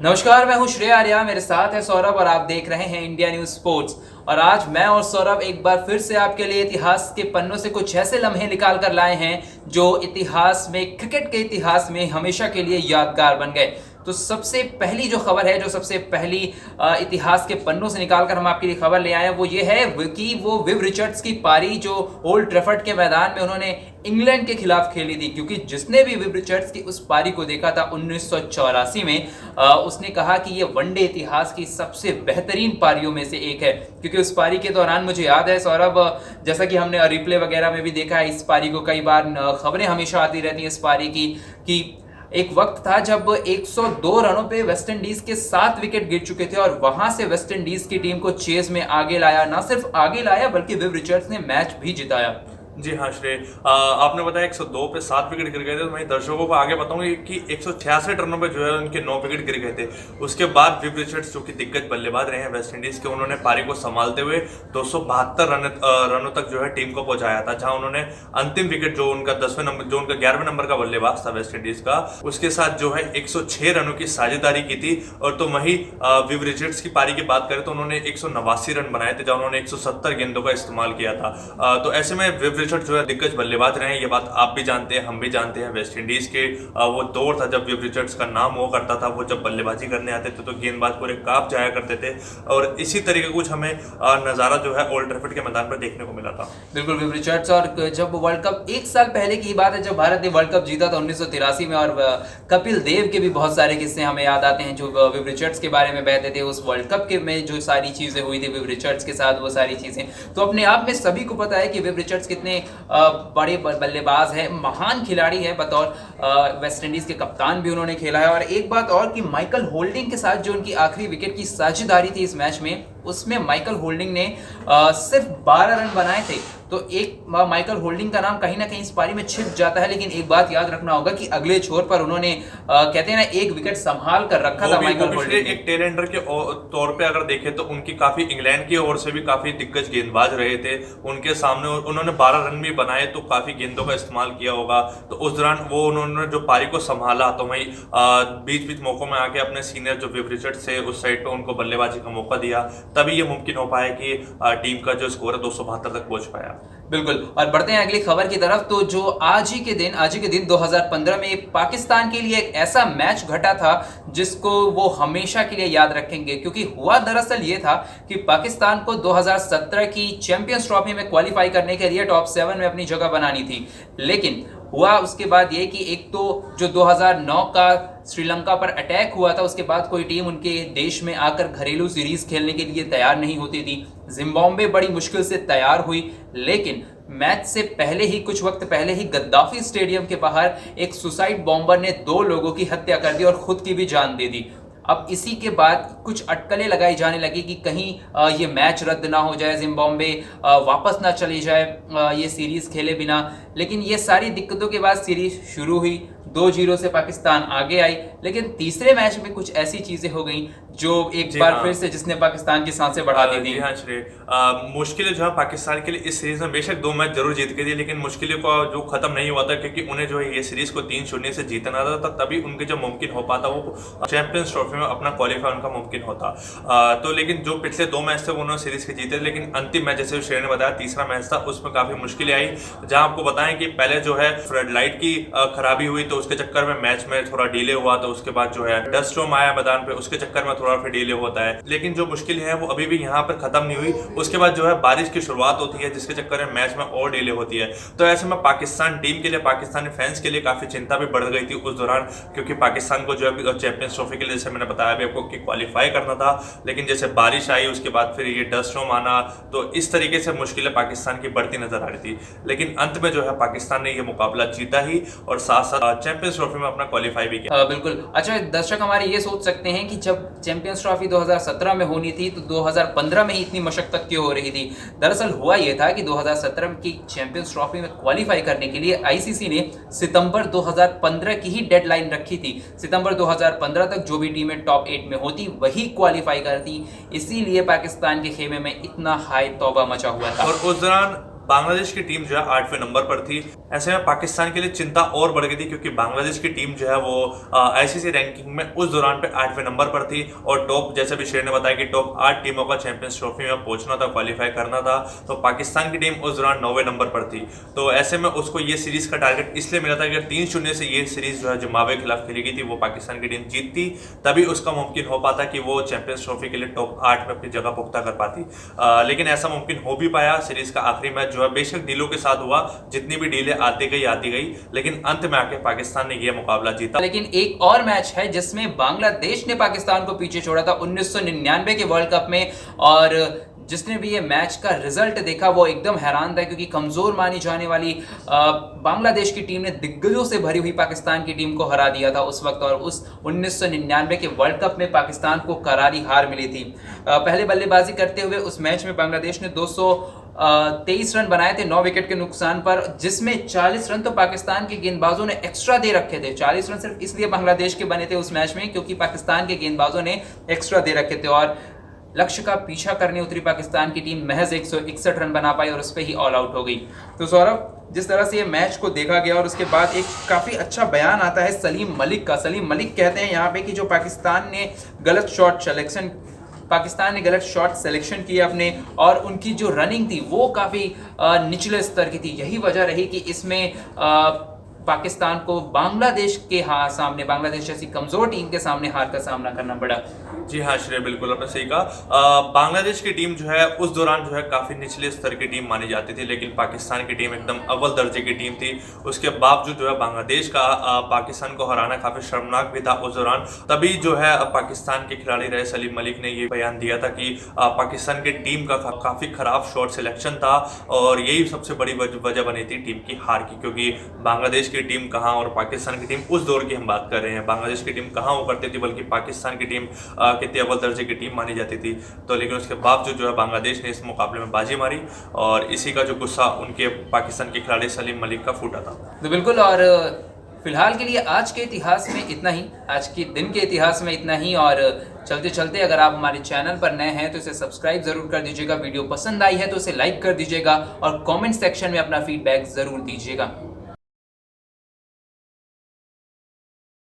नमस्कार, मैं हूं श्रेया आर्या, मेरे साथ है सौरभ और आप देख रहे हैं इंडिया न्यूज स्पोर्ट्स। और आज मैं और सौरभ एक बार फिर से आपके लिए इतिहास के पन्नों से कुछ ऐसे लम्हे निकाल कर लाए हैं जो इतिहास में, क्रिकेट के इतिहास में हमेशा के लिए यादगार बन गए। तो सबसे पहली जो खबर है, जो सबसे पहली इतिहास के पन्नों से निकालकर हम आपके लिए खबर ले आए हैं, वो ये है कि वो विव रिचर्ड्स की पारी जो ओल्ड ट्रैफर्ड के मैदान में उन्होंने इंग्लैंड के खिलाफ खेली थी। क्योंकि जिसने भी विव रिचर्ड्स की उस पारी को देखा था 1984 में, उसने कहा कि ये वनडे इतिहास की सबसे बेहतरीन पारियों में से एक है। क्योंकि उस पारी के दौरान मुझे याद है सौरभ, जैसा कि हमने रिप्ले वगैरह में भी देखा है इस पारी को, कई बार खबरें हमेशा आती रहती हैं इस पारी की कि एक वक्त था जब 102 रनों पे वेस्ट इंडीज के 7 विकेट गिर चुके थे और वहां से वेस्ट इंडीज की टीम को चेस में आगे लाया। ना सिर्फ आगे लाया बल्कि विव रिचर्ड्स ने मैच भी जिताया। जी हाँ श्रेय, आपने बताया 102 पे 7 विकेट गिर गए थे। तो मैं दर्शकों को आगे बताऊंगा कि 166 रनों पे जो है उनके 9 विकेट गिर गए थे। उसके बाद विव रिचर्ड्स जो कि दिग्गज बल्लेबाज रहे हैं वेस्ट इंडीज के, उन्होंने पारी को संभालते हुए 272 रनों तक जो है टीम को पहुंचाया था, जहां उन्होंने अंतिम विकेट जो उनका 10वें नंबर, जो उनका 11वें नंबर का बल्लेबाज था वेस्ट इंडीज का, उसके साथ जो है 106 रनों की साझेदारी की थी। और तो वही विव रिचर्ड्स की पारी की बात करें तो उन्होंने 189 रन बनाए थे, जहां उन्होंने 170 गेंदों का इस्तेमाल किया था। तो ऐसे में विव जो है दिग्गज बल्लेबाज रहे हैं, ये बात आप भी जानते हैं, हम भी जानते हैं। वेस्ट इंडीज के वो दौर था जब विव रिचर्ड्स का नाम हुआ करता था। वो जब बल्लेबाजी करने आते थे तो गेंदबाज पूरे कांप जाया करते थे। और इसी तरीके कुछ हमें नजारा जो है ओल्ड ट्रैफर्ड के मैदान पर देखने को मिला था। बिल्कुल विव रिचर्ड्स। और जब वर्ल्ड कप, एक साल पहले की बात है जब भारत ने वर्ल्ड कप जीता था 1983 में, और कपिल देव के भी बहुत सारे किस्से हमें याद आते हैं जो विव रिचर्ड्स के बारे में बहते थे। उस वर्ल्ड कप के में जो सारी चीजें हुई थी विव रिचर्ड्स के साथ, वो सारी चीजें तो अपने आप में सभी को पता है कि विव रिचर्ड्स कितने बड़े बल्लेबाज है, महान खिलाड़ी है। बतौर वेस्ट इंडीज के कप्तान भी उन्होंने खेला है। और एक बात और कि माइकल होल्डिंग के साथ जो उनकी आखिरी विकेट की साझेदारी थी इस मैच में, उसमें माइकल होल्डिंग ने सिर्फ 12 रन बनाए थे। तो एक माइकल होल्डिंग का नाम कहीं ना कहीं इस पारी में छिप जाता है। लेकिन एक बात याद रखना होगा कि अगले छोर पर उन्होंने कहते हैं ना, एक विकेट संभाल कर रखा था माइकल होल्डिंग। एक टेल एंडर के तौर पे अगर देखें तो उनकी काफी, इंग्लैंड की ओर से भी काफी दिग्गज गेंदबाज रहे थे। उनके सामने उन्होंने 12 रन भी बनाए, तो काफी गेंदों का इस्तेमाल किया होगा। तो उस दौरान वो उन्होंने जो पारी को संभाला, तो वही बीच बीच मौकों में आके अपने सीनियर जो विव रिचर्ड्स थे उस साइड पे उनको बल्लेबाजी का मौका दिया, तभी ये मुमकिन हो पाया कि टीम का जो स्कोर है 272 तक पहुंच पाया। बिल्कुल। और बढ़ते हैं अगली खबर की तरफ। तो जो आज ही के दिन 2015 में पाकिस्तान के लिए एक ऐसा मैच घटा था जिसको वो हमेशा के लिए याद रखेंगे। क्योंकि हुआ दरअसल ये था कि पाकिस्तान को 2017 की चैंपियंस ट्रॉफी में क्वालिफाई करने के लिए टॉप 7 में अपनी जगह बनानी थी। लेकिन हुआ उसके बाद ये कि एक तो जो 2009 का श्रीलंका पर अटैक हुआ था, उसके बाद कोई टीम उनके देश में आकर घरेलू सीरीज खेलने के लिए तैयार नहीं होती थी। जिम्बाब्वे बड़ी मुश्किल से तैयार हुई, लेकिन मैच से पहले ही, कुछ वक्त पहले ही, गद्दाफी स्टेडियम के बाहर एक सुसाइड बॉम्बर ने 2 लोगों की हत्या कर दी और खुद की भी जान दे दी। अब इसी के बाद कुछ अटकलें लगाई जाने लगी कि कहीं ये मैच रद्द ना हो जाए, जिम्बाब्वे वापस ना चली जाए ये सीरीज खेले बिना। लेकिन ये सारी दिक्कतों के बाद सीरीज शुरू हुई, 2-0 से पाकिस्तान आगे आई। लेकिन तीसरे मैच में कुछ ऐसी चीजें हो गई जो एक बार फिर से जिसने पाकिस्तान की सांसें बढ़ा दी थी। हाँ श्रेय, मुश्किलें जो है पाकिस्तान के लिए इस सीरीज में बेशक 2 मैच जरूर जीत गई थी, लेकिन मुश्किलों का जो खत्म नहीं हुआ था, क्योंकि उन्हें जो है ये सीरीज को 3-0 से जीतना था। तभी उनके जो मुमकिन हो पाता वो चैंपियंस ट्रॉफी में अपना क्वालिफाई उनका मुमकिन होता। तो लेकिन जो पिछले 2 मैच थे उन्होंने सीरीज के जीते, लेकिन अंतिम मैच जैसे श्रेय ने बताया तीसरा मैच था, उसमें काफी मुश्किलें आई। जहां आपको बताएं कि पहले जो है फ्लड लाइट की खराबी हुई, तो उसके चक्कर में मैच में थोड़ा डिले हुआ। तो उसके बाद जो है डस्ट स्टॉर्म आया मैदान पे, उसके चक्कर में थोड़ा फिर डिले होता है। लेकिन जो मुश्किल है वो अभी भी यहाँ पर खत्म नहीं हुई। उसके बाद जो है बारिश की शुरुआत होती है, जिसके चक्कर में मैच में और डिले होती है। तो ऐसे में पाकिस्तान टीम के लिए, पाकिस्तानी फैंस के लिए काफी चिंता भी बढ़ गई थी उस दौरान, क्योंकि पाकिस्तान को जो है चैंपियंस ट्रॉफी के लिए, जैसे मैंने बताया भी आपको, कि क्वालिफाई करना था। लेकिन जैसे बारिश आई, उसके बाद फिर ये डस्ट स्टॉर्म आना, तो इस तरीके से मुश्किलें पाकिस्तान की बढ़ती नजर आ रही थी। लेकिन अंत में जो है पाकिस्तान ने ये मुकाबला जीता ही, और साथ साथ चैंपियंस ट्रॉफी में अपना क्वालिफाई भी किया। बिल्कुल। अच्छा, दर्शक हमारे ये सोच सकते हैं कि जब चैंपियंस ट्रॉफी 2017 में होनी थी तो 2015 में ही इतनी मशक्कत क्यों हो रही थी। दरअसल हुआ यह था कि 2017 की चैंपियंस ट्रॉफी में क्वालिफाई करने के लिए आईसीसी ने सितंबर 2015 की ही डेडलाइन रखी थी। सितंबर 2015 तक जो भी टीमें टॉप 8 में होती वही क्वालिफाई करती। इसीलिए पाकिस्तान के खेमे में इतना हाई तौबा मचा हुआ था। और उस दौरान बांग्लादेश की टीम जो है 8वें नंबर पर थी। ऐसे में पाकिस्तान के लिए चिंता और बढ़ गई थी क्योंकि बांग्लादेश की टीम जो है वो आईसीसी रैंकिंग में उस दौरान पे 8वें नंबर पर थी और टॉप, जैसे भी शेर ने बताया कि टॉप 8 टीमों का चैंपियंस ट्रॉफी में पहुंचना था, क्वालिफाई करना था। तो पाकिस्तान की टीम उस दौरान 9वें नंबर पर थी। तो ऐसे में उसको ये सीरीज का टारगेट इसलिए मिला था कि 3-0 से ये सीरीज जो है जिम्बाब्वे के खिलाफ खेली गई थी, वो पाकिस्तान की टीम जीतती तभी उसका मुमकिन हो पाता कि वो चैंपियंस ट्रॉफी के लिए टॉप 8 में अपनी जगह पुख्ता कर पाती। लेकिन ऐसा मुमकिन हो भी पाया। सीरीज का आखिरी मैच जो है बेशक डीलों के साथ हुआ, जितनी भी डीलें आती गई, लेकिन अंत में आके पाकिस्तान ने यह मुकाबला जीता। लेकिन एक और मैच है जिसमें बांग्लादेश ने पाकिस्तान को पीछे छोड़ा था 1999 के वर्ल्ड कप में, और जिसने भी ये मैच का रिजल्ट देखा वो एकदम हैरान था क्योंकि कमजोर मानी जाने वाली बांग्लादेश की टीम ने दिग्गजों से भरी हुई पाकिस्तान की टीम को हरा दिया था उस वक्त, और उस 1999 के वर्ल्ड कप में पाकिस्तान को करारी हार मिली थी। पहले बल्लेबाजी करते हुए उस मैच में बांग्लादेश ने 223 रन बनाए थे 9 विकेट के नुकसान पर, जिसमें 40 रन तो पाकिस्तान के गेंदबाजों ने एक्स्ट्रा दे रखे थे। 40 रन सिर्फ इसलिए बांग्लादेश के बने थे उस मैच में क्योंकि पाकिस्तान के गेंदबाजों ने एक्स्ट्रा दे रखे थे, और लक्ष्य का पीछा करने उतरी पाकिस्तान की टीम महज 161 रन बना पाई और उस पर ही ऑल आउट हो गई। तो सौरभ, जिस तरह से ये मैच को देखा गया और उसके बाद एक काफ़ी अच्छा बयान आता है सलीम मलिक का। सलीम मलिक कहते हैं यहाँ पे कि जो पाकिस्तान ने गलत शॉट सिलेक्शन किया अपने, और उनकी जो रनिंग थी वो काफ़ी निचले स्तर की थी। यही वजह रही कि इसमें पाकिस्तान को बांग्लादेश जैसी कमजोर टीम के सामने हार का सामना करना पड़ा। जी हाँ श्रेय, बिल्कुल आपने सही कहा। बांग्लादेश की टीम जो है उस दौरान जो है काफी निचले स्तर की टीम मानी जाती थी, लेकिन पाकिस्तान की टीम एकदम अव्वल दर्जे की टीम थी। उसके बावजूद जो है बांग्लादेश का पाकिस्तान को हराना काफी शर्मनाक भी था उस दौरान। तभी जो है पाकिस्तान के खिलाड़ी रहे सलीम मलिक ने ये बयान दिया था कि पाकिस्तान की टीम का काफी खराब शॉट सिलेक्शन था और यही सबसे बड़ी वजह बनी थी टीम की हार की, क्योंकि बांग्लादेश की टीम कहाँ और पाकिस्तान की टीम, उस दौर की हम बात कर रहे हैं, बांग्लादेश की टीम कहाँ वो करती थी, बल्कि पाकिस्तान की टीम कितनी अव्वल दर्जे की टीम मानी जाती थी। तो लेकिन उसके बावजूद जो है बांग्लादेश ने इस मुकाबले में बाजी मारी और इसी का जो गुस्सा उनके पाकिस्तान के खिलाड़ी सलीम मलिक का फूटा था। तो बिल्कुल, और फिलहाल के लिए आज के इतिहास में इतना ही, आज के दिन के इतिहास में इतना ही। और चलते चलते अगर आप हमारे चैनल पर नए हैं तो इसे सब्सक्राइब जरूर कर दीजिएगा, वीडियो पसंद आई है तो इसे लाइक कर दीजिएगा और कमेंट सेक्शन में अपना फीडबैक जरूर दीजिएगा।